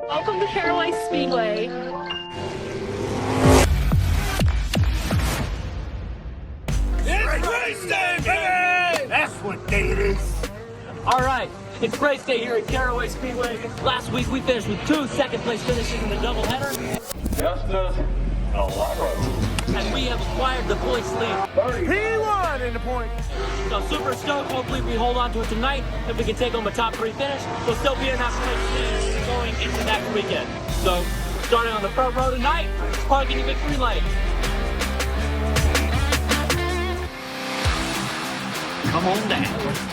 Welcome to Caraway Speedway. It's race day, baby! That's what day it is. All right, it's race day here at Caraway Speedway. Last week we finished with 2 second-place finishes in the doubleheader. Justice And we have acquired the points lead. He won in the points. So super stoked. Hopefully we hold on to it tonight. If we can take home a top 3 finish, we'll still be in that place going into next weekend. So starting on the front row tonight, parking the victory lane. Come on down.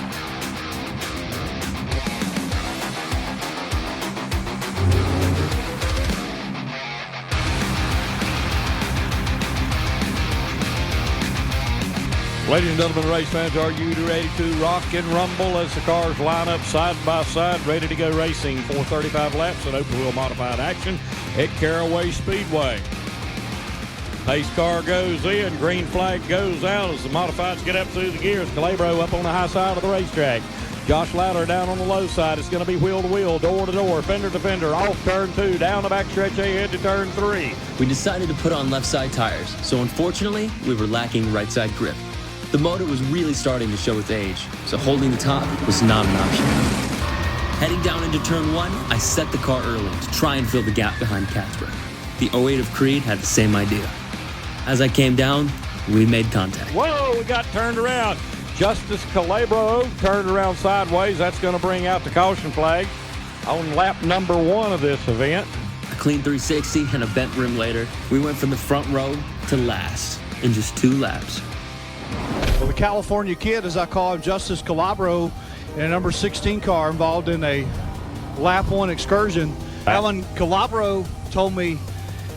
Ladies and gentlemen, race fans, are you ready to rock and rumble as the cars line up side by side, ready to go racing for 35 laps in open wheel modified action at Caraway Speedway? Pace car goes in, green flag goes out as the modifieds get up through the gears. Calabro up on the high side of the racetrack. Josh Louder down on the low side. It's going to be wheel to wheel, door to door, fender to fender, off turn 2, down the backstretch ahead to turn 3. We decided to put on left side tires, so unfortunately, we were lacking right side grip. The motor was really starting to show its age, so holding the top was not an option. Heading down into turn 1, I set the car early to try and fill the gap behind Casper. The 08 of Creed had the same idea. As I came down, we made contact. Whoa, we got turned around. Justice Calabro turned around sideways. That's going to bring out the caution flag on lap number 1 of this event. A clean 360 and a bent rim later, we went from the front row to last in just 2 laps. Well, the California kid, as I call him, Justice Calabro, in a number 16 car involved in a lap 1 excursion. Alan Calabro told me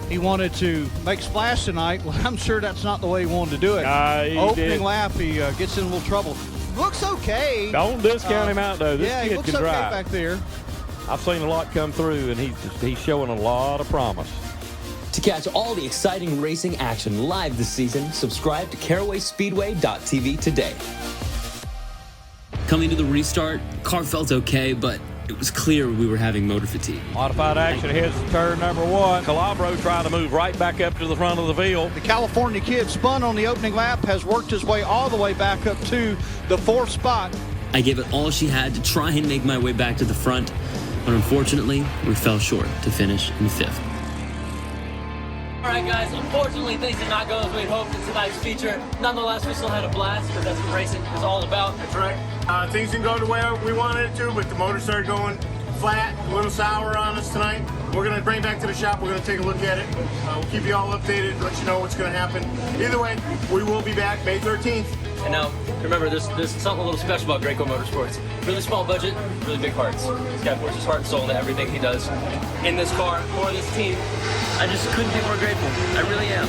he wanted to make splash tonight. Well, I'm sure that's not the way he wanted to do it. Opening lap, he gets in a little trouble. Looks okay. Don't discount him out, though. This yeah, he kid looks can okay drive. back there. I've seen a lot come through, and he's showing a lot of promise. To catch all the exciting racing action live this season, subscribe to carawayspeedway.tv today. Coming to the restart, car felt okay, but it was clear we were having motor fatigue. Modified action heads to turn number 1. Calabro trying to move right back up to the front of the field. The California kid spun on the opening lap, has worked his way all the way back up to the 4th spot. I gave it all she had to try and make my way back to the front, but unfortunately, we fell short to finish in 5th. All right, guys, unfortunately, things did not go as we'd hoped in tonight's feature. Nonetheless, we still had a blast because that's what racing is all about. That's right. Things didn't go the way we wanted it to, but the motor started going flat, a little sour on us tonight. We're going to bring it back to the shop. We're going to take a look at it. We'll keep you all updated, let you know what's going to happen. Either way, we will be back May 13th. And now, remember, there's something a little special about Graco Motorsports. Really small budget, really big hearts. This guy pours his heart and soul into everything he does in this car for this team. I just couldn't be more grateful. I really am.